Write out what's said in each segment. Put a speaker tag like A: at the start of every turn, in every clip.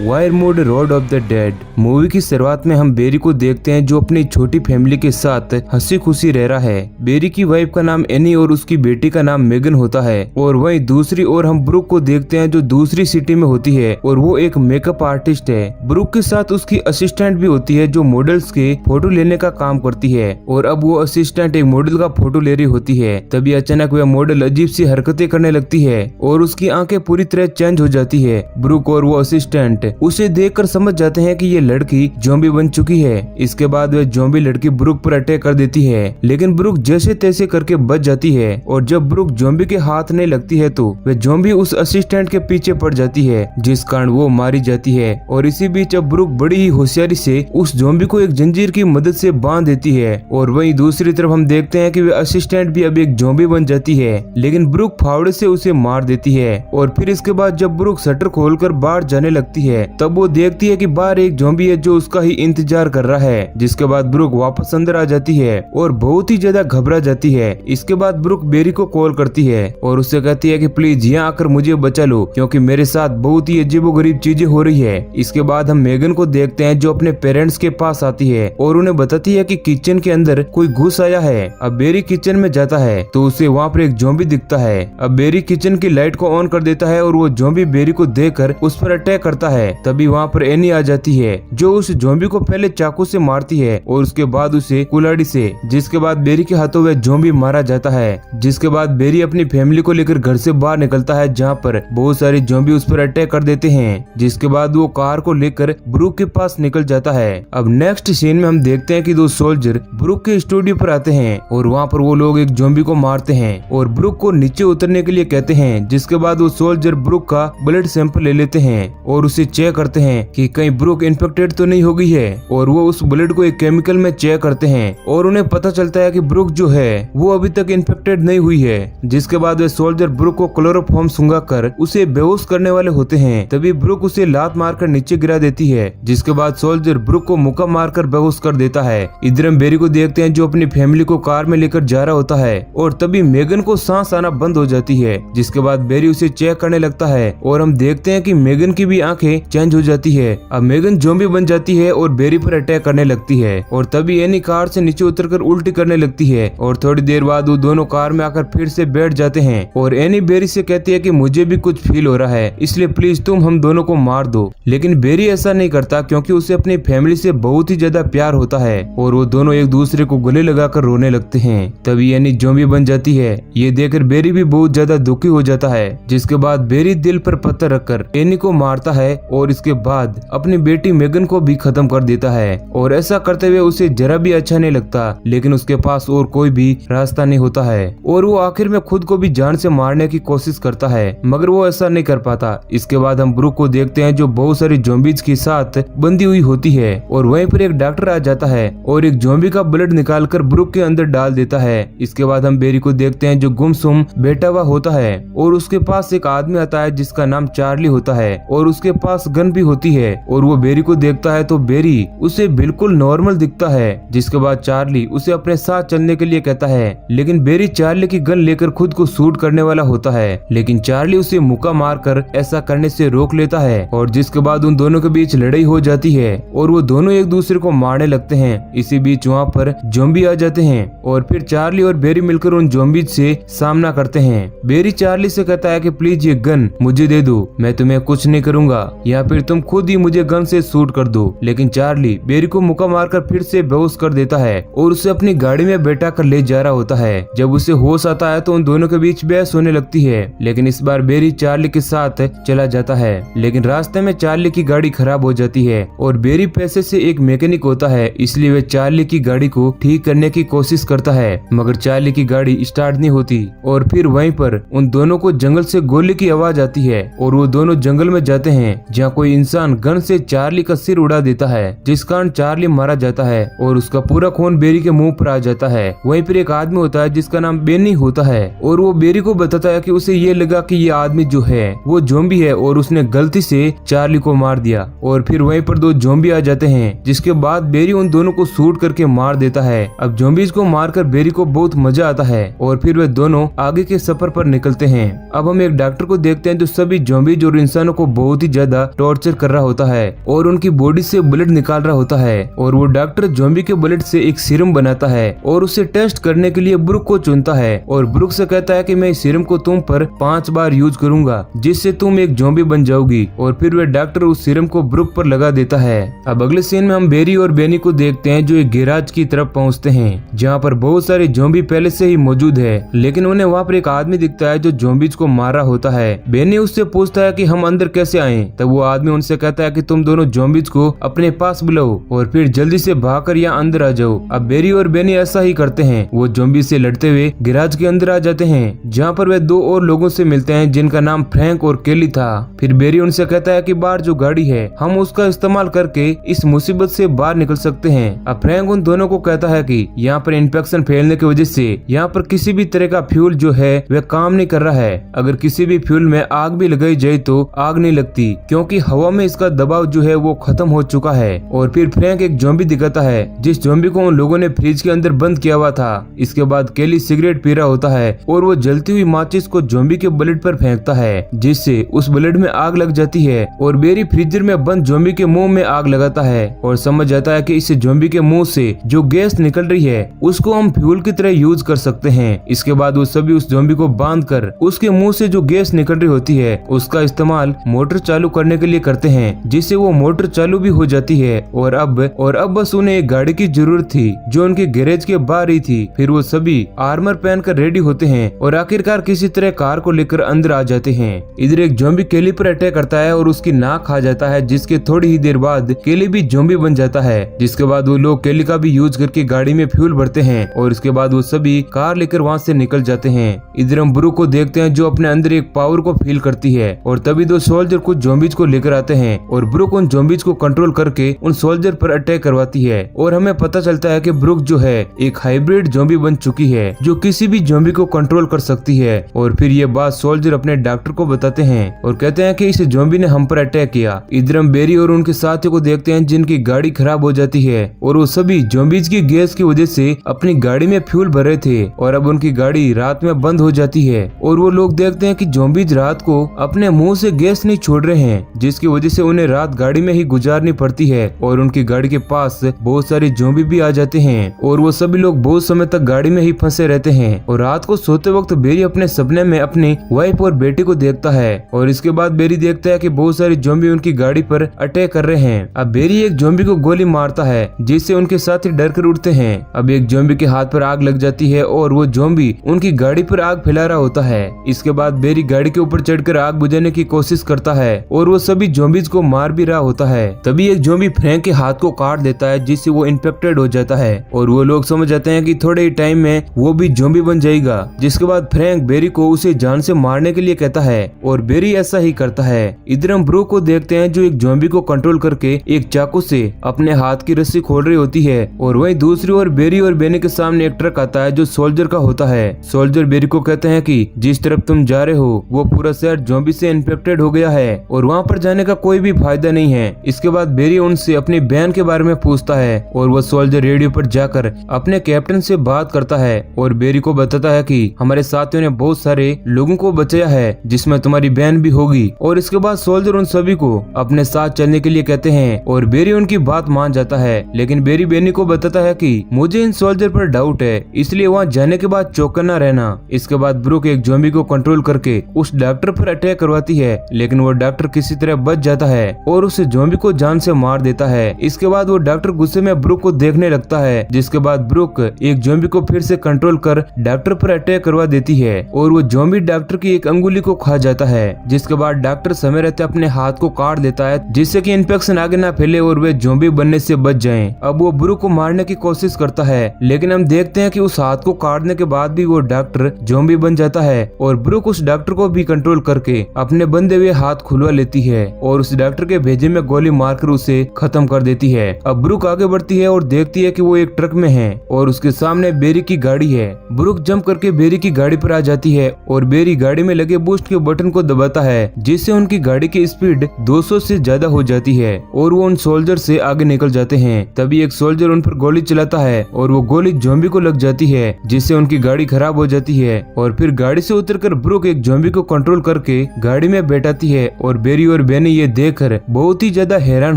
A: Wire mode road of the dead. Movie की शुरुआत में हम बेरी को देखते हैं जो अपनी छोटी फैमिली के साथ हंसी खुशी रह रहा है। बेरी की वाइफ का नाम एनी और उसकी बेटी का नाम मेगन होता है। और वहीं दूसरी ओर हम ब्रुक को देखते हैं जो दूसरी सिटी में होती है और वो एक मेकअप आर्टिस्ट है। ब्रुक के साथ उसकी असिस्टेंट भी होती है जो मॉडल्स के फोटो लेने का काम करती है। और अब वो असिस्टेंट एक मॉडल का फोटो ले रही होती है, तभी अचानक वह मॉडल अजीब सी हरकतें करने लगती है और उसकी आंखें पूरी तरह चेंज हो जाती है। ब्रुक और वो असिस्टेंट उसे देखकर समझ जाते हैं कि ये लड़की ज़ॉम्बी बन चुकी है। इसके बाद वह ज़ॉम्बी लड़की ब्रुक पर अटैक कर देती है, लेकिन ब्रुक जैसे तैसे करके बच जाती है। और जब ब्रुक ज़ॉम्बी के हाथ नहीं लगती है तो वह ज़ॉम्बी उस असिस्टेंट के पीछे पड़ जाती है, जिस कारण वो मारी जाती है। और इसी बीच अब ब्रुक बड़ी ही होशियारी से उस ज़ॉम्बी को एक जंजीर की मदद से बांध देती है। और वहीं दूसरी तरफ हम देखते हैं कि वह असिस्टेंट भी अब एक ज़ॉम्बी बन जाती है, लेकिन ब्रुक फावड़े से उसे मार देती है। और फिर इसके बाद जब ब्रुक शटर खोलकर बाहर जाने लगती है तब वो देखती है कि बाहर एक ज़ॉम्बी है जो उसका ही इंतजार कर रहा है। जिसके बाद ब्रुक वापस अंदर आ जाती है और बहुत ही ज्यादा घबरा जाती है। इसके बाद ब्रुक बेरी को कॉल करती है और उससे कहती है कि प्लीज यहाँ आकर मुझे बचा लो, क्योंकि मेरे साथ बहुत ही अजीबोगरीब चीजें हो रही है। इसके बाद हम मेगन को देखते हैं जो अपने पेरेंट्स के पास आती है और उन्हें बताती है कि किचन के अंदर कोई घुस आया है। अब बेरी किचन में जाता है तो उसे वहाँ पर एक ज़ॉम्बी दिखता है। अब बेरी किचन की लाइट को ऑन कर देता है और वो ज़ॉम्बी बेरी को देखकर उस पर अटैक करता है। तभी वहाँ पर एनी आ जाती है जो उस ज़ॉम्बी को पहले चाकू से मारती है और उसके बाद उसे कुल्हाड़ी से, जिसके बाद बेरी के हाथों वह ज़ॉम्बी मारा जाता है। जिसके बाद बेरी अपनी फैमिली को लेकर घर से बाहर निकलता है जहाँ पर बहुत सारे ज़ॉम्बी उस पर अटैक कर देते हैं। जिसके बाद वो कार को लेकर ब्रुक के पास निकल जाता है। अब नेक्स्ट सीन में हम देखते हैं कि दो सोल्जर ब्रुक के स्टूडियो पर आते हैं और वहाँ पर वो लोग एक ज़ॉम्बी को मारते हैं और ब्रुक को नीचे उतरने के लिए कहते हैं। जिसके बाद वो सोल्जर ब्रुक का ब्लड सैंपल ले लेते हैं और उसे चेक करते हैं कि कहीं ब्रुक इन्फेक्टेड तो नहीं हो गई है। और वो उस ब्लड को एक केमिकल में चेक करते हैं और उन्हें पता चलता है कि ब्रुक जो है वो अभी तक इन्फेक्टेड नहीं हुई है। जिसके बाद वे सोल्जर ब्रुक को क्लोरोफॉर्म सूंघा कर उसे बेहोश करने वाले होते हैं, तभी ब्रुक उसे लात मारकर नीचे गिरा देती है। जिसके बाद सोल्जर ब्रुक को मुक्का मारकर बेहोश कर देता है। इधर हम बेरी को देखते हैं जो अपनी फैमिली को कार में लेकर जा रहा होता है और तभी मेगन को सांस आना बंद हो जाती है। जिसके बाद बेरी उसे चेक करने लगता है और हम देखते हैं कि मेगन की भी आंखें चेंज हो जाती है। अब मेगन ज़ॉम्बी बन जाती है और बेरी पर अटैक करने लगती है और तभी एनी कार से नीचे उतरकर उल्टी करने लगती है। और थोड़ी देर बाद वो दोनों कार में आकर फिर से बैठ जाते हैं और एनी बेरी से कहती है कि मुझे भी कुछ फील हो रहा है, इसलिए प्लीज तुम हम दोनों को मार दो। लेकिन बेरी ऐसा नहीं करता क्योंकि उसे अपनी फैमिली से बहुत ही ज्यादा प्यार होता है और वो दोनों एक दूसरे को गले लगाकर रोने लगते हैं। तभी एनी ज़ॉम्बी बन जाती है। ये देखकर बेरी भी बहुत ज्यादा दुखी हो जाता है। जिसके बाद बेरी दिल पर पत्थर रखकर एनी को मारता है और इसके बाद अपनी बेटी मेगन को भी खत्म कर देता है। और ऐसा करते हुए उसे जरा भी अच्छा नहीं लगता, लेकिन उसके पास और कोई भी रास्ता नहीं होता है और वो आखिर में खुद को भी जान से मारने की कोशिश करता है, मगर वो ऐसा नहीं कर पाता। इसके बाद हम ब्रुक को देखते हैं जो बहुत सारी ज़ॉम्बीज के साथ बंधी हुई होती है और वहीं पर एक डॉक्टर आ जाता है और एक ज़ॉम्बी का ब्लड निकालकर ब्रुक के अंदर डाल देता है। इसके बाद हम बेरी को देखते हैं जो गुमसुम बैठा हुआ होता है और उसके पास एक आदमी आता है जिसका नाम चार्ली होता है और उसके पास गन भी होती है और वो बेरी को देखता है तो बेरी उसे बिल्कुल नॉर्मल दिखता है। जिसके बाद चार्ली उसे अपने साथ चलने के लिए कहता है, लेकिन बेरी चार्ली की गन लेकर खुद को शूट करने वाला होता है, लेकिन चार्ली उसे मुक्का मारकर ऐसा करने से रोक लेता है। और जिसके बाद उन दोनों के बीच लड़ाई हो जाती है और वो दोनों एक दूसरे को मारने लगते हैं। इसी बीच वहाँ पर ज़ॉम्बी आ जाते हैं और फिर चार्ली और बेरी मिलकर उन ज़ॉम्बीज से सामना करते हैं। बेरी चार्ली से कहता है कि प्लीज ये गन मुझे दे दो, मैं तुम्हें कुछ नहीं करूंगा, या फिर तुम खुद ही मुझे गन से शूट कर दो। लेकिन चार्ली बेरी को मुक्का मारकर फिर से बेहोश कर देता है और उसे अपनी गाड़ी में बैठा कर ले जा रहा होता है। जब उसे होश आता है तो उन दोनों के बीच बहस होने लगती है, लेकिन इस बार बेरी चार्ली के साथ चला जाता है। लेकिन रास्ते में चार्ली की गाड़ी खराब हो जाती है और बेरी पैसे से एक मैकेनिक होता है, इसलिए वे चार्ली की गाड़ी को ठीक करने की कोशिश करता है, मगर चार्ली की गाड़ी स्टार्ट नहीं होती। और फिर वहीं पर उन दोनों को जंगल से गोली की आवाज आती है और वो दोनों जंगल में जाते हैं जहाँ कोई इंसान गन से चार्ली का सिर उड़ा देता है, जिस कारण चार्ली मारा जाता है और उसका पूरा खून बेरी के मुंह पर आ जाता है। वहीं पर एक आदमी होता है जिसका नाम बेनी होता है और वो बेरी को बताता है कि उसे ये लगा कि ये आदमी जो है वो ज़ॉम्बी है और उसने गलती से चार्ली को मार दिया। और फिर वहीं पर दो ज़ॉम्बी आ जाते हैं, जिसके बाद बेरी उन दोनों को शूट करके मार देता है। अब ज़ॉम्बीज को मारकर बेरी को बहुत मजा आता है और फिर वे दोनों आगे के सफर पर निकलते हैं। अब हम एक डॉक्टर को देखते हैं जो सभी ज़ॉम्बीज और इंसानों को बहुत ही ज्यादा का टॉर्चर कर रहा होता है और उनकी बॉडी से ब्लड निकाल रहा होता है। और वो डॉक्टर ज़ॉम्बी के ब्लड से एक सीरम बनाता है और उसे टेस्ट करने के लिए ब्रुक को चुनता है और ब्रुक से कहता है कि मैं इस सीरम को तुम पर 5 बार यूज करूंगा जिससे तुम एक ज़ॉम्बी बन जाओगी। और फिर वह डॉक्टर उस सीरम को ब्रुक पर लगा देता है। अब अगले सीन में हम बेरी और बेनी को देखते हैं जो एक गैराज की तरफ पहुंचते हैं जहां पर बहुत सारे ज़ॉम्बी पहले से ही मौजूद है, लेकिन उन्हें वहां पर एक आदमी दिखता है जो ज़ॉम्बीज को मार रहा होता है। बेनी उससे पूछता है कि हम अंदर कैसे आए, तब वो आदमी उनसे कहता है कि तुम दोनों ज़ॉम्बीज को अपने पास बुलाओ और फिर जल्दी से भागकर यहाँ अंदर आ जाओ। अब बेरी और बेनी ऐसा ही करते हैं। वो ज़ॉम्बी से लड़ते हुए गैराज के अंदर आ जाते हैं जहाँ पर वे 2 और लोगों से मिलते हैं जिनका नाम फ्रैंक और केली था। फिर बेरी उनसे कहता है कि बाहर जो गाड़ी है हम उसका इस्तेमाल करके इस मुसीबत से बाहर निकल सकते हैं। अब फ्रैंक उन दोनों को कहता है कि यहाँ पर इन्फेक्शन फैलने की वजह से यहाँ पर किसी भी तरह का फ्यूल जो है वह काम नहीं कर रहा है। अगर किसी भी फ्यूल में आग भी लगाई जाए तो आग नहीं लगती क्योंकि हवा में इसका दबाव जो है वो खत्म हो चुका है। और फिर फ्रैंक एक ज़ॉम्बी दिखाता है जिस ज़ॉम्बी को उन लोगों ने फ्रिज के अंदर बंद किया हुआ था। इसके बाद केली सिगरेट पी रहा होता है और वो जलती हुई माचिस को ज़ॉम्बी के ब्लड पर फेंकता है जिससे उस ब्लड में आग लग जाती है। और बेरी फ्रीजर में बंद ज़ॉम्बी के मुंह में आग लगाता है और समझ जाता है कि इस ज़ॉम्बी के मुंह से जो गैस निकल रही है उसको हम फ्यूल की तरह यूज कर सकते हैं। इसके बाद वो सभी उस ज़ॉम्बी को बांध कर उसके मुंह से जो गैस निकल रही होती है उसका इस्तेमाल मोटर चालू करने के लिए करते हैं जिससे वो मोटर चालू भी हो जाती है। और अब बस उन्हें एक गाड़ी की जरूरत थी जो उनके गैरेज के बाहर ही थी। फिर वो सभी आर्मर पहनकर रेडी होते हैं और आखिरकार किसी तरह कार को लेकर अंदर आ जाते हैं। इधर एक ज़ॉम्बी केली पर अटैक करता है और उसकी नाक खा जाता है जिसके थोड़ी ही देर बाद केली भी ज़ॉम्बी बन जाता है। जिसके बाद वो लोग केली का भी यूज करके गाड़ी में फ्यूल भरते हैं और इसके बाद वो सभी कार लेकर वहाँ से निकल जाते हैं। इधर हम ब्रुक को देखते हैं जो अपने अंदर एक पावर को फील करती है और तभी 2 सोल्जर कुछ ज़ॉम्बीज को लेकर आते हैं और ब्रुक उन ज़ॉम्बीज को कंट्रोल करके उन सोल्जर पर अटैक करवाती है। और हमें पता चलता है कि ब्रुक जो है एक हाइब्रिड ज़ॉम्बी बन चुकी है जो किसी भी ज़ॉम्बी को कंट्रोल कर सकती है। और फिर ये बात सोल्जर अपने डॉक्टर को बताते हैं और कहते हैं कि इस ज़ॉम्बी ने हम पर अटैक किया। इधर हम बेरी और उनके साथियों को देखते हैं जिनकी गाड़ी खराब हो जाती है और वो सभी ज़ॉम्बीज की गैस की वजह से अपनी गाड़ी में फ्यूल भर रहे थे और अब उनकी गाड़ी रात में बंद हो जाती है। और वो लोग देखते हैं कि ज़ॉम्बीज रात को अपने मुंह से गैस नहीं छोड़ रहे हैं जिसकी वजह से उन्हें रात गाड़ी में ही गुजारनी पड़ती है। और उनकी गाड़ी के पास बहुत सारे ज़ॉम्बी भी आ जाते हैं और वो सभी लोग बहुत समय तक गाड़ी में ही फंसे रहते हैं। और रात को सोते वक्त बेरी अपने सपने में अपनी वाइफ और बेटी को देखता है और इसके बाद बेरी देखता है कि बहुत सारे ज़ॉम्बी उनकी गाड़ी पर अटैक कर रहे हैं। अब बेरी एक ज़ॉम्बी को गोली मारता है जिससे उनके साथी डर कर उठते हैं। अब एक ज़ॉम्बी के हाथ पर आग लग जाती है और वो ज़ॉम्बी उनकी गाड़ी पर आग फैला रहा होता है। इसके बाद बेरी गाड़ी के ऊपर चढ़कर आग बुझाने की कोशिश करता है और वो सभी ज़ॉम्बीज को मार भी रहा होता है। तभी एक ज़ॉम्बी फ्रैंक के हाथ को काट देता है जिससे वो इन्फेक्टेड हो जाता है और वो लोग समझ जाते हैं कि थोड़े ही टाइम में वो भी ज़ॉम्बी बन जाएगा। जिसके बाद फ्रैंक बेरी को उसे जान से मारने के लिए कहता है और बेरी ऐसा ही करता है। इधर हम ब्रुक को देखते हैं जो एक ज़ॉम्बी को कंट्रोल करके एक चाकू से अपने हाथ की रस्सी खोल रही होती है और वहीं दूसरी ओर बेरी और बेनी के सामने एक ट्रक आता है जो सोल्जर का होता है। सोल्जर बेरी को कहते हैं कि जिस तरफ तुम जा रहे हो वो पूरा शहर ज़ॉम्बी से इन्फेक्टेड हो गया है और वहाँ पर जाने का कोई भी फायदा नहीं है। इसके बाद बेरी उनसे अपनी बहन के बारे में पूछता है और वो सोल्जर रेडियो पर जाकर अपने कैप्टन से बात करता है और बेरी को बताता है कि हमारे साथियों ने बहुत सारे लोगों को बचाया है जिसमें तुम्हारी बहन भी होगी। और इसके बाद सोल्जर उन सभी को अपने साथ चलने के लिए कहते हैं और बेरी उनकी बात मान जाता है। लेकिन बेरी बेनी को बताता है कि मुझे इन सोल्जर पर डाउट है इसलिए वहाँ जाने के बाद चौकन्ना रहना। इसके बाद ब्रुक एक ज़ॉम्बी को कंट्रोल करके उस डॉक्टर पर अटैक करवाती है लेकिन वो डॉक्टर किसी तरह बच जाता है और उस ज़ॉम्बी को जान से मार देता है। इसके बाद वो डॉक्टर गुस्से में ब्रुक को देखने लगता है जिसके बाद ब्रुक एक ज़ॉम्बी को फिर से कंट्रोल कर डॉक्टर पर अटैक करवा देती है और वो ज़ॉम्बी डॉक्टर की एक अंगुली को खा जाता है। जिसके बाद डॉक्टर समय रहते अपने हाथ को काट देता है जिससे कि इन्फेक्शन आगे ना फैले और वे ज़ॉम्बी बनने से बच जाएं। अब वो ब्रुक को मारने की कोशिश करता है लेकिन हम देखते हैं कि उस हाथ को काटने के बाद भी वो डॉक्टर ज़ॉम्बी बन जाता है और ब्रुक उस डॉक्टर को भी कंट्रोल करके अपने बंधे हुए हाथ खुलवा लेती है और उस डॉक्टर के भेजे में गोली मारकर उसे खत्म कर देती है। अब ब्रुक आगे बढ़ती है और देखती है कि वो एक ट्रक में है और उसके सामने बेरी की गाड़ी है। ब्रुक जंप करके बेरी की गाड़ी पर आ जाती है और बेरी गाड़ी में लगे बूस्ट के बटन को दबाता है जिससे उनकी गाड़ी की स्पीड 200 से ज्यादा हो जाती है और वो उन सोल्जर से आगे निकल जाते हैं। तभी एक सोल्जर उन पर गोली चलाता है और वो गोली ज़ॉम्बी को लग जाती है जिससे उनकी गाड़ी खराब हो जाती है और फिर गाड़ी से उतरकर ब्रुक एक ज़ॉम्बी को कंट्रोल करके गाड़ी में बैठाती है और बेरी और बेनी ये देखकर बहुत ही ज्यादा हैरान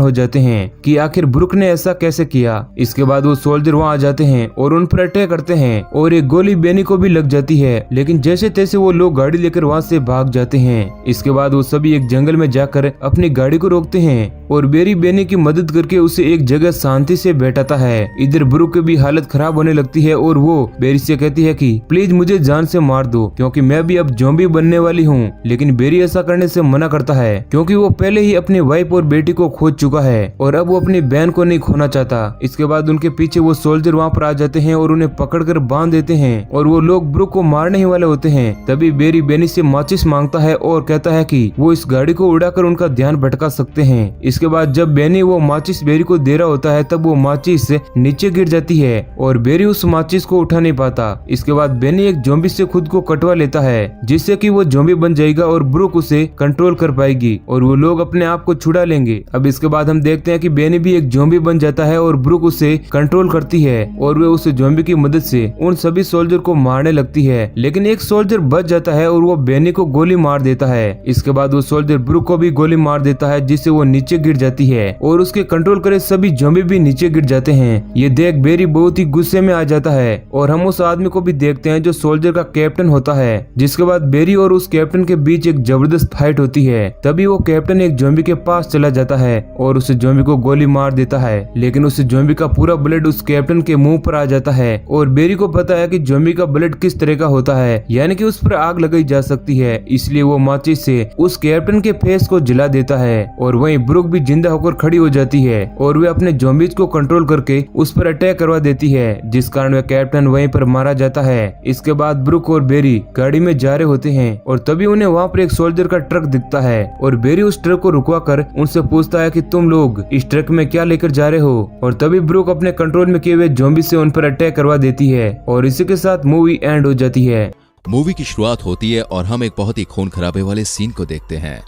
A: हो जाते हैं कि आखिर ब्रुक ने ऐसा कैसे किया। इसके बाद वो सोल्जर वहाँ आ जाते हैं और उन पर अटैक करते हैं और एक गोली बेनी को भी लग जाती है, लेकिन जैसे तैसे वो लोग गाड़ी लेकर वहाँ से भाग जाते हैं। इसके बाद वो सभी एक जंगल में जाकर अपनी गाड़ी को रोकते हैं और बेरी बेनी की मदद करके उसे एक जगह शांति से बैठाता है। इधर ब्रुक की भी हालत खराब होने लगती है और वो बेरी से कहती है कि प्लीज मुझे जान से मार दो क्योंकि मैं भी अब ज़ॉम्बी बनने वाली हूँ। लेकिन बेरी ऐसा करने से मना करता है क्योंकि वो पहले ही अपनी वाइफ और बेटी को खो चुका है और अब वो अपनी बहन को नहीं खोना चाहता। इसके बाद उनके पीछे वो सोल्जर वहाँ पर आ जाते हैं और उन्हें पकड़कर बांध देते हैं और वो लोग ब्रुक को मारने ही वाले होते हैं। तभी बेरी बेनी से माचिस मांगता है और कहता है कि वो इस गाड़ी को उड़ाकर उनका ध्यान भटका सकते हैं। इसके बाद जब बेनी वो माचिस बेरी को दे रहा होता है तब वो माचिस नीचे गिर जाती है और बेरी उस माचिस को उठा नहीं पाता। इसके बाद बेनी एक ज़ॉम्बी से खुद को कटवा लेता है जिससे कि वो ज़ॉम्बी बन जाएगा और ब्रुक उसे कंट्रोल कर पाएगी और वो लोग अपने आप को छुड़ा लेंगे। अब इसके बाद हम देखते हैं कि बेनी भी एक ज़ॉम्बी बन जाता है और ब्रुक उसे कंट्रोल करती है और वे उस ज़ॉम्बी की मदद से उन सभी सोल्जर को मारने लगती है, लेकिन एक सोल्जर बच जाता है और वो बेनी को गोली मार देता है। इसके बाद वो सोल्जर ब्रुक को भी गोली मार देता है जिससे वो नीचे गिर जाती है और उसके कंट्रोल करे सभी ज़ॉम्बी भी नीचे गिर जाते हैं। ये देख बेरी बहुत ही गुस्से में आ जाता है और हम उस आदमी को भी देखते हैं जो सोल्जर का कैप्टन होता है। जिसके बाद बेरी और उस कैप्टन के बीच एक जबरदस्त फाइट होती है। तभी वो कैप्टन एक ज़ॉम्बी के पास चला जाता है और उस ज़ॉम्बी को गोली मार देता है, लेकिन उस ज़ॉम्बी का पूरा ब्लड उस कैप्टन के मुंह पर आ जाता है और बेरी को पता है कि ज़ॉम्बी का ब्लड किस तरह का होता है, यानी कि उस पर आग लगाई जा सकती है। इसलिए वो माचिस से उस कैप्टन के फेस को जला देता है और वहीं ब्रुक भी जिंदा होकर खड़ी हो जाती है और वे अपने ज़ॉम्बीज को कंट्रोल करके उस पर अटैक करवा देती है, जिस कारण वह कैप्टन वहीं पर मारा जाता है। इसके बाद ब्रुक और बेरी गाड़ी में जा रहे होते हैं और तभी उन्हें वहाँ पर एक सोल्जर का ट्रक दिखता है और बेरी उस ट्रक को रुकवा कर उनसे पूछता है कि तुम लोग इस ट्रक में क्या लेकर जा रहे हो, और तभी ब्रुक अपने कंट्रोल में किए हुए ज़ॉम्बी से उन पर अटैक करवा देती है और इसी के साथ मूवी एंड हो जाती है।
B: मूवी की शुरुआत होती है और हम एक बहुत ही खून खराबे वाले सीन को देखते हैं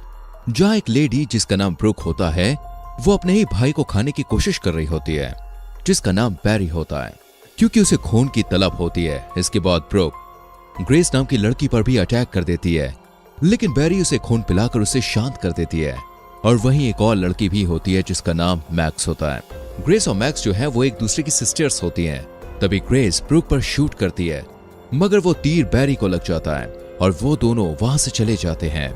B: जहाँ एक लेडी जिसका नाम ब्रुक होता है वो अपने ही भाई को खाने की कोशिश कर रही होती है जिसका नाम बैरी होता है क्योंकि उसे खून की तलब होती है। इसके बाद ब्रुक ग्रेस नाम की लड़की पर भी अटैक कर देती है, लेकिन बैरी उसे खून पिलाकर उसे शांत कर देती है। और वहीं एक और लड़की भी होती है जिसका नाम मैक्स होता है। ग्रेस और मैक्स जो है वो एक दूसरे की सिस्टर्स होती हैं। तभी ग्रेस ब्रुक पर शूट करती है मगर वो तीर बैरी को लग जाता है और वो दोनों वहां से चले जाते हैं।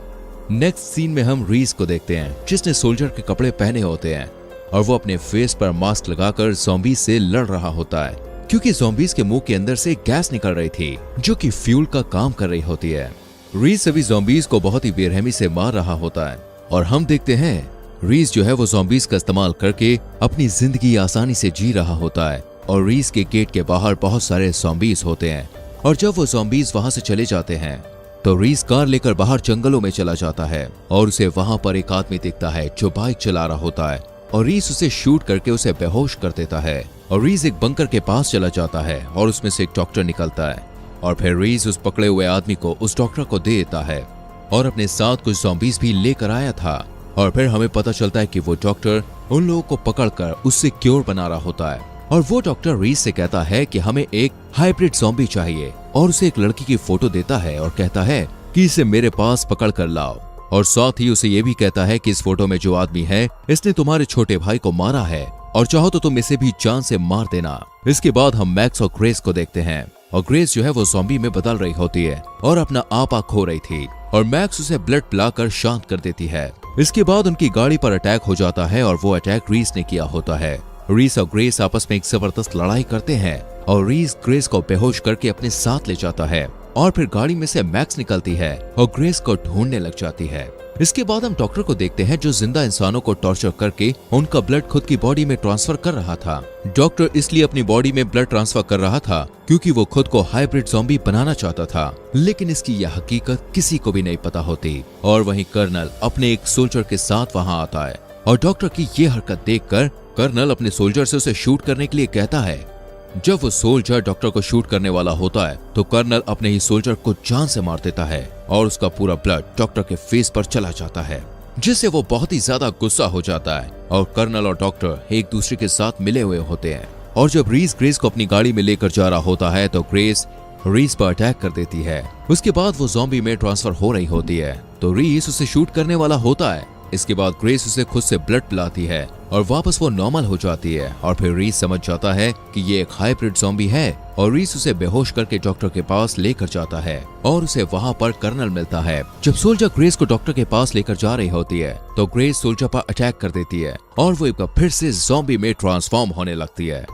B: नेक्स्ट सीन में हम रीस को देखते हैं जिसने सोल्जर के कपड़े पहने होते हैं और वो अपने फेस पर मास्क लगाकर ज़ॉम्बीज से लड़ रहा होता है क्योंकि ज़ॉम्बीज के मुंह के अंदर से गैस निकल रही थी जो कि फ्यूल का काम कर रही होती है। रीस सभी ज़ॉम्बीज को बहुत ही बेरहमी से मार रहा होता है और हम देखते हैं रीस जो है वो ज़ॉम्बीज का इस्तेमाल करके अपनी जिंदगी आसानी से जी रहा होता है। और रीस के गेट के बाहर बहुत सारे ज़ॉम्बीज होते हैं और जब वो ज़ॉम्बीज वहां से चले जाते हैं तो रीस कार लेकर बाहर जंगलों में चला जाता है और उसे वहां पर एक आदमी दिखता है जो बाइक चला रहा होता है और रीस उसे शूट करके उसे बेहोश कर देता है। और रीस एक बंकर के पास चला जाता है और उसमें से एक डॉक्टर निकलता है और फिर रीस उस पकड़े हुए आदमी को उस डॉक्टर को दे देता है और अपने साथ कुछ ज़ॉम्बीज भी लेकर आया था। और फिर हमें पता चलता है कि वो डॉक्टर उन लोगों को पकड़कर उससे क्योर बना रहा होता है और वो डॉक्टर रीस से कहता है कि हमें एक हाइब्रिड ज़ॉम्बी चाहिए और उसे एक लड़की की फोटो देता है और कहता है कि इसे मेरे पास पकड़ कर लाओ। और साथ ही उसे ये भी कहता है कि इस फोटो में जो आदमी है इसने तुम्हारे छोटे भाई को मारा है और चाहो तो तुम इसे भी जान से मार देना। इसके बाद हम मैक्स और ग्रेस को देखते हैं और ग्रेस जो है वो ज़ॉम्बी में बदल रही होती है और अपना आपा खो रही थी और मैक्स उसे ब्लड पिलाकर शांत कर देती है। इसके बाद उनकी गाड़ी पर अटैक हो जाता है और वो अटैक रीस ने किया होता है। रीस और ग्रेस आपस में एक जबरदस्त लड़ाई करते हैं और रीस ग्रेस को बेहोश करके अपने साथ ले जाता है और फिर गाड़ी में से मैक्स निकलती है और ग्रेस को ढूंढने लग जाती है। इसके बाद हम डॉक्टर को देखते हैं जो जिंदा इंसानों को टॉर्चर करके उनका ब्लड खुद की बॉडी में ट्रांसफर कर रहा था। डॉक्टर इसलिए अपनी बॉडी में ब्लड ट्रांसफर कर रहा था क्योंकि वो खुद को हाइब्रिड ज़ॉम्बी बनाना चाहता था, लेकिन इसकी यह हकीकत किसी को भी नहीं पता होती। और वहीं कर्नल अपने एक सोल्जर के साथ वहां आता है और डॉक्टर की ये हरकत देखकर कर्नल अपने सोल्जर से उसे शूट करने के लिए कहता है। जब वो सोल्जर डॉक्टर को शूट करने वाला होता है तो कर्नल अपने ही सोल्जर को जान से मार देता है और उसका पूरा ब्लड डॉक्टर के फेस पर चला जाता है, जिससे वो बहुत ही ज्यादा गुस्सा हो जाता है। और कर्नल और डॉक्टर एक दूसरे के साथ मिले हुए होते हैं और जब रीस ग्रेस को अपनी गाड़ी में लेकर जा रहा होता है तो ग्रेस रीस पर अटैक कर देती है। उसके बाद वो ज़ॉम्बी में ट्रांसफर हो रही होती है तो रीस उसे शूट करने वाला होता है, इसके बाद ग्रेस उसे खुद से ब्लड पिलाती है और वापस वो नॉर्मल हो जाती है। और फिर रीस समझ जाता है कि ये एक हाइब्रिड ज़ॉम्बी है और रीस उसे बेहोश करके डॉक्टर के पास लेकर जाता है और उसे वहाँ पर कर्नल मिलता है। जब सोल्जर ग्रेस को डॉक्टर के पास लेकर जा रही होती है तो ग्रेस सोल्जर पर अटैक कर देती है और वो एक बार फिर से ज़ॉम्बी में ट्रांसफॉर्म होने लगती है।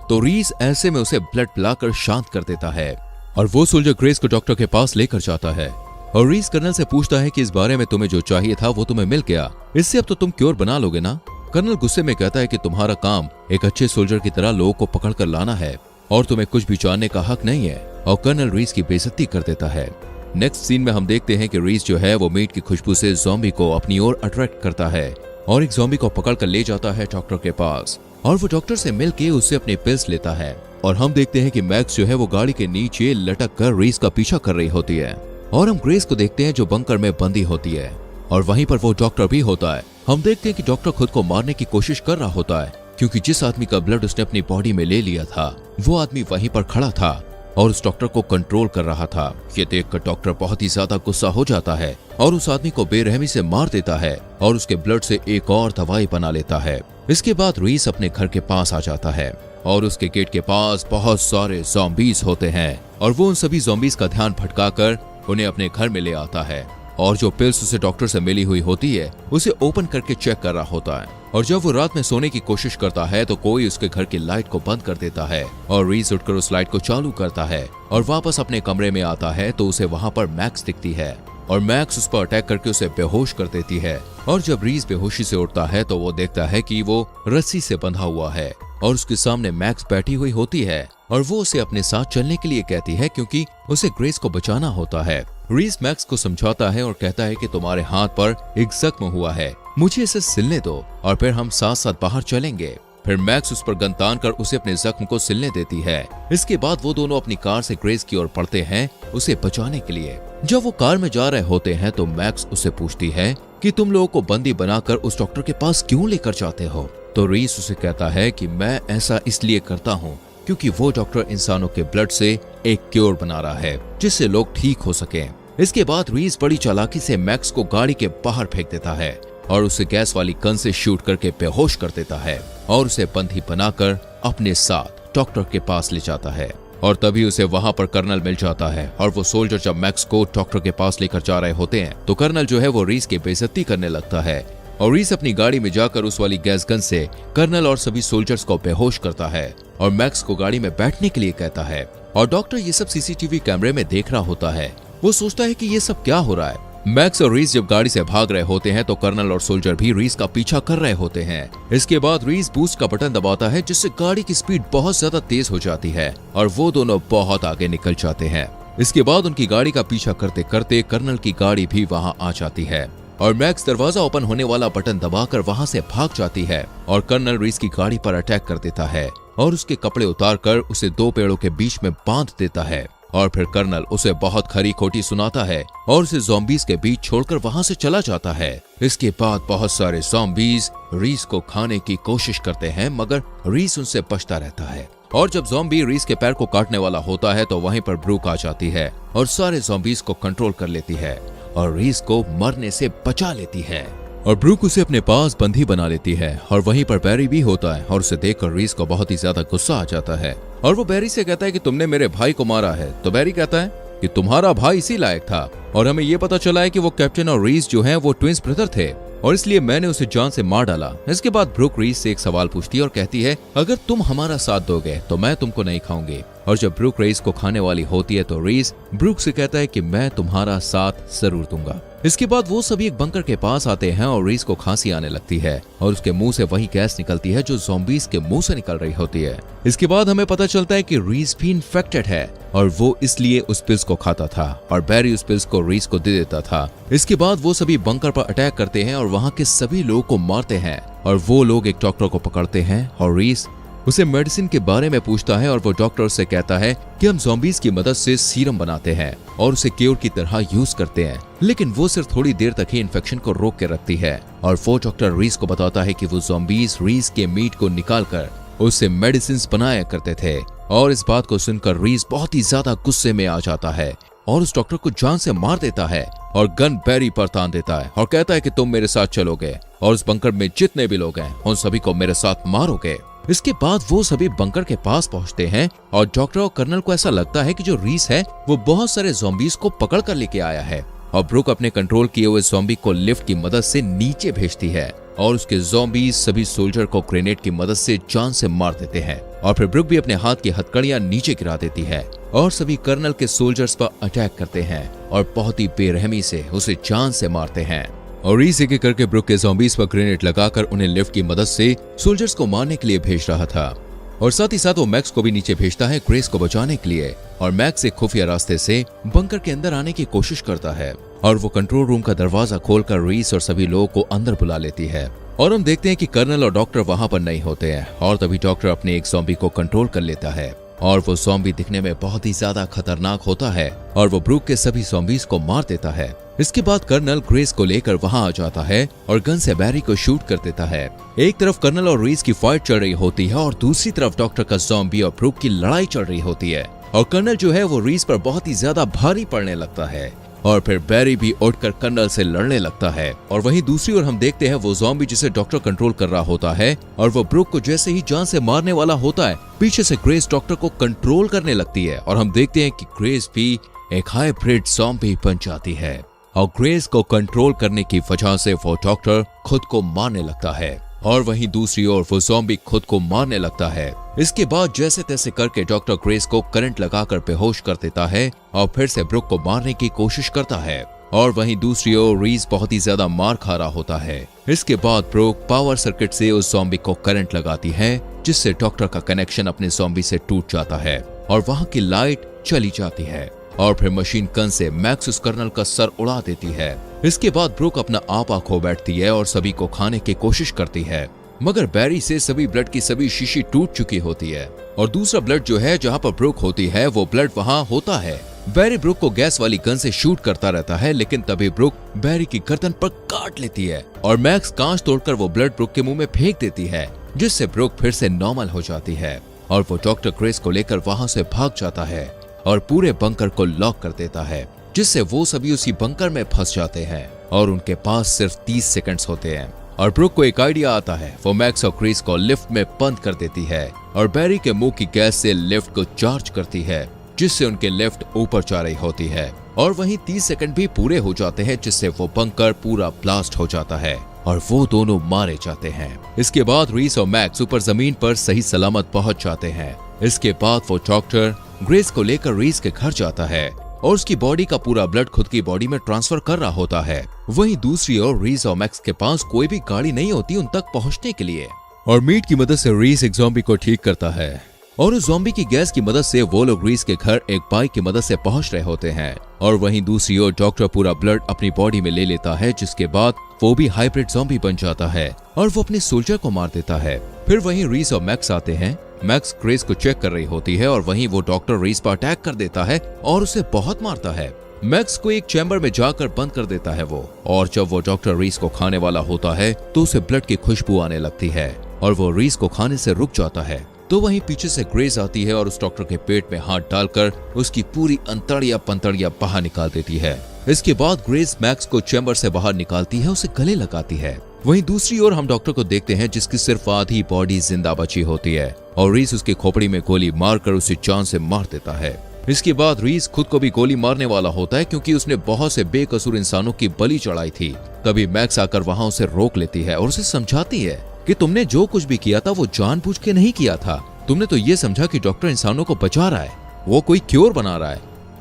B: तो रीस ऐसे में उसे ब्लड पिलाकर शांत कर देता है और वो सोल्जर ग्रेस को डॉक्टर के पास लेकर जाता है। और रीस कर्नल से पूछता है कि इस बारे में तुम्हें जो चाहिए था वो तुम्हें मिल गया, इससे अब तो तुम क्योर बना लोगे ना। कर्नल गुस्से में कहता है कि तुम्हारा काम एक अच्छे सोल्जर की तरह लोगों को पकड़ कर लाना है और तुम्हें कुछ भी जानने का हक नहीं है। और कर्नल रीस की बेइज्जती कर देता है। नेक्स्ट सीन में हम देखते हैं कि रीस जो है वो मीट की खुशबू से ज़ॉम्बी को अपनी ओर अट्रैक्ट करता है और एक ज़ॉम्बी को पकड़ कर ले जाता है डॉक्टर के पास और वो डॉक्टर से मिलके उससे अपने पिल्स लेता है। और हम देखते हैं कि मैक्स जो है वो गाड़ी के नीचे लटक कर रीस का पीछा कर रही होती है और हम ग्रेस को देखते हैं जो बंकर में बंदी होती है और वहीं पर वो डॉक्टर भी होता है। हम देखते हैं कि डॉक्टर खुद को मारने की कोशिश कर रहा होता है क्योंकि जिस आदमी का ब्लड उसने अपनी बॉडी में ले लिया था वो आदमी वहीं पर खड़ा था और उस डॉक्टर को कंट्रोल कर रहा था। ये देखकर डॉक्टर बहुत ही ज्यादा गुस्सा हो जाता है और उस आदमी को बेरहमी से मार देता है और उसके ब्लड से एक और दवाई बना लेता है। इसके बाद रीस अपने घर के पास आ जाता है और उसके गेट के पास बहुत सारे ज़ॉम्बीज होते हैं और वो उन सभी ज़ॉम्बीज का ध्यान भटकाकर उन्हें अपने घर में ले आता है और जो पिल्स उसे डॉक्टर से मिली हुई होती है उसे ओपन करके चेक कर रहा होता है। और जब वो रात में सोने की कोशिश करता है तो कोई उसके घर की लाइट को बंद कर देता है और रीस उठकर उस लाइट को चालू करता है और वापस अपने कमरे में आता है तो उसे वहाँ पर मैक्स दिखती है और मैक्स उस पर अटैक करके उसे बेहोश कर देती है। और जब रीस बेहोशी से उठता है तो वो देखता है कि वो रस्सी से बंधा हुआ है और उसके सामने मैक्स बैठी हुई होती है और वो उसे अपने साथ चलने के लिए कहती है क्योंकि उसे ग्रेस को बचाना होता है। रीस मैक्स को समझाता है और कहता है कि तुम्हारे हाथ पर एक जख्म हुआ है, मुझे इसे सिलने दो और फिर हम साथ साथ बाहर चलेंगे। फिर मैक्स उस पर गन तान कर उसे अपने जख्म को सिलने देती है। इसके बाद वो दोनों अपनी कार से ग्रेस की ओर बढ़ते हैं उसे बचाने के लिए। जब वो कार में जा रहे होते हैं तो मैक्स उसे पूछती है कि तुम लोगों को बंदी बनाकर उस डॉक्टर के पास क्यों लेकर जाते हो। तो रीस उसे कहता है कि मैं ऐसा इसलिए करता हूँ क्योंकि वो डॉक्टर इंसानों के ब्लड से एक क्योर बना रहा है जिससे लोग ठीक हो सके। इसके बाद रीस बड़ी चालाकी से मैक्स को गाड़ी के बाहर फेंक देता है और उसे गैस वाली गन से शूट करके बेहोश कर देता है और उसे बंदी बनाकर अपने साथ डॉक्टर के पास ले जाता है। और तभी उसे वहां पर कर्नल मिल जाता है और वो सोल्जर जब मैक्स को डॉक्टर के पास लेकर जा रहे होते हैं तो कर्नल जो है वो रीस की बेइज्जती करने लगता है और रीस अपनी गाड़ी में जाकर उस वाली गैस गन से कर्नल और सभी सोल्जर्स को बेहोश करता है और मैक्स को गाड़ी में बैठने के लिए कहता है। और डॉक्टर ये सब सीसीटीवी कैमरे में देख रहा होता है। वो सोचता है कि ये सब क्या हो रहा है। मैक्स और रीस जब गाड़ी से भाग रहे होते हैं तो कर्नल और सोल्जर भी रीस का पीछा कर रहे होते हैं। इसके बाद रीस बूस्ट का बटन दबाता है जिससे गाड़ी की स्पीड बहुत ज्यादा तेज हो जाती है और वो दोनों बहुत आगे निकल जाते हैं। इसके बाद उनकी गाड़ी का पीछा करते करते कर्नल की गाड़ी भी वहां आ जाती है और मैक्स दरवाजा ओपन होने वाला बटन दबाकर वहां से भाग जाती है और कर्नल रीस की गाड़ी पर अटैक कर देता है और उसके कपड़े उतारकर उसे दो पेड़ों के बीच में बांध देता है। और फिर कर्नल उसे बहुत खरी खोटी सुनाता है और उसे ज़ॉम्बीज के बीच छोड़कर वहां से चला जाता है। इसके बाद बहुत सारे ज़ॉम्बीज रीस को खाने की कोशिश करते हैं मगर रीस उनसे बचता रहता है। और जब ज़ॉम्बी रीस के पैर को काटने वाला होता है तो वहीं पर ब्रूक आ जाती है और सारे ज़ॉम्बीज को कंट्रोल कर लेती है और रीस को मरने से बचा लेती है और ब्रूक उसे अपने पास बंदी बना लेती है। और वहीं पर बैरी भी होता है और उसे देखकर रीस को बहुत ही ज्यादा गुस्सा आ जाता है और वो बैरी से कहता है कि तुमने मेरे भाई को मारा है। तो बैरी कहता है कि तुम्हारा भाई इसी लायक था और हमें ये पता चला है कि वो कैप्टन और रीस जो हैं वो ट्विंस ब्रदर थे और इसलिए मैंने उसे जान से मार डाला। इसके बाद ब्रूक रीस से एक सवाल पूछती है और कहती है अगर तुम हमारा साथ दोगे तो मैं तुमको नहीं खाऊंगी। और जब ब्रूक रीस को खाने वाली होती है तो रीस ब्रूक से कहता है कि मैं तुम्हारा साथ जरूर दूंगा। इसके बाद वो सभी एक बंकर के पास आते हैं और रीस को खांसी आने लगती है और उसके मुंह से वही गैस निकलती है जो ज़ॉम्बीज के मुंह से निकल रही होती है। इसके बाद हमें पता चलता है कि रीस भी इन्फेक्टेड है और वो इसलिए उस पिल्स को खाता था और बैरी उस पिल्स को रीस को दे देता था। इसके बाद वो सभी बंकर पर अटैक करते हैं और वहाँ के सभी लोगों को मारते हैं और वो लोग एक डॉक्टर को पकड़ते हैं और रीस उसे मेडिसिन के बारे में पूछता है और वो डॉक्टर से कहता है कि हम ज़ॉम्बीज की मदद से सीरम बनाते हैं और उसे क्योर की तरह यूज करते हैं, लेकिन वो सिर्फ थोड़ी देर तक ही इन्फेक्शन को रोक के रखती है। और वो डॉक्टर रीस को बताता है कि वो ज़ॉम्बीज रीस के मीट को निकाल कर उससे मेडिसिन बनाया करते थे। और इस बात को सुनकर रीस बहुत ही ज्यादा गुस्से में आ जाता है और उस डॉक्टर को जान से मार देता है और गन बैरी पर तान देता है और कहता है कि तुम मेरे साथ चलोगे और उस बंकर में जितने भी लोग हैं उन सभी को मेरे साथ मारोगे। इसके बाद वो सभी बंकर के पास पहुंचते हैं और डॉक्टर और कर्नल को ऐसा लगता है कि जो रीस है वो बहुत सारे ज़ॉम्बीज़ को पकड़ कर लेके आया है और ब्रुक अपने कंट्रोल किए हुए ज़ॉम्बी को लिफ्ट की मदद से नीचे भेजती है और उसके ज़ॉम्बीज़ सभी सोल्जर को ग्रेनेड की मदद से जान से मार देते हैं और फिर ब्रुक भी अपने हाथ की हथकड़ियां नीचे गिरा देती है और सभी कर्नल के सोल्जर्स पर अटैक करते हैं और बहुत ही बेरहमी से उसे जान से मारते हैं। और रीस एक करके ब्रुक के ज़ॉम्बीज़ पर ग्रेनेड लगाकर उन्हें लिफ्ट की मदद से सोल्जर्स को मारने के लिए भेज रहा था और साथ ही साथ वो मैक्स को भी नीचे भेजता है ग्रेस को बचाने के लिए और मैक्स एक खुफिया रास्ते से बंकर के अंदर आने की कोशिश करता है और वो कंट्रोल रूम का दरवाजा खोलकर रीस और सभी लोगों को अंदर बुला लेती है और हम देखते हैं कि कर्नल और डॉक्टर वहां पर नहीं होते हैं और तभी डॉक्टर अपने एक ज़ॉम्बी को कंट्रोल कर लेता है और वो ज़ॉम्बी दिखने में बहुत ही ज्यादा खतरनाक होता है और वो ब्रुक के सभी ज़ॉम्बीज़ को मार देता है। इसके बाद कर्नल ग्रेस को लेकर वहां आ जाता है और गन से बैरी को शूट कर देता है। एक तरफ कर्नल और रीस की फाइट चल रही होती है और दूसरी तरफ डॉक्टर का ज़ॉम्बी और ब्रुक की लड़ाई चल रही होती है और कर्नल जो है वो रीस पर बहुत ही ज्यादा भारी पड़ने लगता है और फिर बैरी भी उठकर कर्नल से लड़ने लगता है और वहीं दूसरी ओर हम देखते हैं वो ज़ॉम्बी जिसे डॉक्टर कंट्रोल कर रहा होता है और वो ब्रुक को जैसे ही जान से मारने वाला होता है पीछे से ग्रेस डॉक्टर को कंट्रोल करने लगती है और हम देखते हैं कि ग्रेस भी एक हाइब्रिड ज़ॉम्बी बन जाती है और ग्रेस को कंट्रोल करने की वजह से वो डॉक्टर खुद को मारने लगता है और वहीं दूसरी ओर वो ज़ॉम्बी खुद को मारने लगता है। इसके बाद जैसे तैसे करके डॉक्टर ग्रेस को करंट लगाकर बेहोश कर देता है और फिर से ब्रुक को मारने की कोशिश करता है और वहीं दूसरी ओर रीस बहुत ही ज्यादा मार खा रहा होता है। इसके बाद ब्रुक पावर सर्किट से उस ज़ॉम्बी को करंट लगाती है जिससे डॉक्टर का कनेक्शन अपने ज़ॉम्बी से टूट जाता है और वहां की लाइट चली जाती है और फिर मशीन गन से मैक्स उस कर्नल का सर उड़ा देती है। इसके बाद ब्रुक अपना आपा खो बैठती है और सभी को खाने की कोशिश करती है मगर बैरी से सभी ब्लड की सभी शीशी टूट चुकी होती है और दूसरा ब्लड जो है जहां पर ब्रुक होती है वो ब्लड वहां होता है। बैरी ब्रुक को गैस वाली गन से शूट करता रहता है लेकिन तभी ब्रुक बैरी की गर्दन पर काट लेती है और मैक्स कांच तोड़कर वो ब्लड ब्रुक के मुंह में फेंक देती है जिससे ब्रुक फिर से नॉर्मल हो जाती है और वो डॉक्टर ग्रेस को लेकर वहां से भाग जाता है और पूरे बंकर को लॉक कर देता है जिससे वो सभी उसी बंकर में फंस जाते हैं और उनके पास सिर्फ 30 सेकंड्स होते हैं और ब्रुक को एक आइडिया आता है। वो मैक्स और ग्रेस को लिफ्ट में बंद कर देती है और बैरी के मुंह की गैस से लिफ्ट को चार्ज करती है जिससे उनके लिफ्ट ऊपर जा रही होती है और वहीं 30 सेकंड भी पूरे हो जाते हैं जिससे वो बंकर पूरा ब्लास्ट हो जाता है और वो दोनों मारे जाते हैं। इसके बाद रीस और मैक्स ऊपर जमीन पर सही सलामत पहुंच जाते हैं। इसके बाद वो डॉक्टर ग्रेस को लेकर रीस के घर जाता है और उसकी बॉडी का पूरा ब्लड खुद की बॉडी में ट्रांसफर कर रहा होता है। वहीं दूसरी ओर रीस और मैक्स के पास कोई भी गाड़ी नहीं होती उन तक पहुंचने के लिए और मीट की मदद से रीस एक ज़ॉम्बी को ठीक करता है और उस ज़ॉम्बी की गैस की मदद से वो लोग रीस के घर एक बाइक की मदद से पहुंच रहे होते हैं और वहीं दूसरी ओर डॉक्टर पूरा ब्लड अपनी बॉडी में ले लेता है जिसके बाद वो भी हाइब्रिड ज़ॉम्बी बन जाता है और वो अपने सोल्जर को मार देता है। फिर वहीं रीस और मैक्स आते हैं। मैक्स ग्रेस को चेक कर रही होती है और वहीं वो डॉक्टर रीस पर अटैक कर देता है और उसे बहुत मारता है। मैक्स को एक चैम्बर में जाकर बंद कर देता है वो और जब वो डॉक्टर रीस को खाने वाला होता है तो उसे ब्लड की खुशबू आने लगती है और वो रीस को खाने से रुक जाता है। तो वहीं पीछे से ग्रेस आती है और उस डॉक्टर के पेट में हाथ डालकर उसकी पूरी अंतड़िया पंतड़िया बाहर निकाल देती है। इसके बाद ग्रेस मैक्स को चैम्बर से बाहर निकालती है, उसे गले लगाती है। वहीं दूसरी ओर हम डॉक्टर को देखते हैं जिसकी सिर्फ आधी बॉडी जिंदा बची होती है और रीस उसकी खोपड़ी में गोली मारकर उसे जान से मार देता है। इसके बाद रीस खुद को भी गोली मारने वाला होता है क्योंकि उसने बहुत से बेकसूर इंसानों की बलि चढ़ाई थी। तभी मैक्स आकर वहां उसे रोक लेती है और उसे समझाती है कि तुमने जो कुछ भी किया था वो जानबूझ के नहीं किया था। तुमने तो ये समझा कि डॉक्टर इंसानों को बचा रहा है, वो कोई क्योर बना रहा है,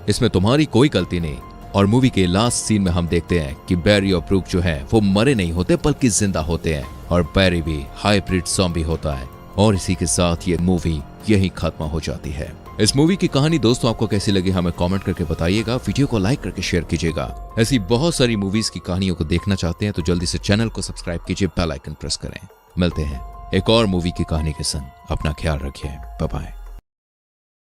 B: इसमें तुम्हारी कोई गलती नहीं। और मूवी के लास्ट सीन में हम देखते हैं कि बैरी और ब्रुक जो हैं वो मरे नहीं होते बल्कि जिंदा होते हैं और बैरी भी हाइब्रिड ज़ॉम्बी होता है। और इसी के साथ ये मूवी यही खत्म हो जाती है। इस मूवी की कहानी दोस्तों आपको कैसी लगी हमें कमेंट करके बताइएगा। वीडियो को लाइक करके शेयर कीजिएगा। ऐसी बहुत सारी मूवीज की कहानियों को देखना चाहते हैं तो जल्दी से चैनल को सब्सक्राइब कीजिए, बेल आइकन प्रेस करें। मिलते हैं एक और मूवी की कहानी के संग। अपना ख्याल रखिए। Bye bye.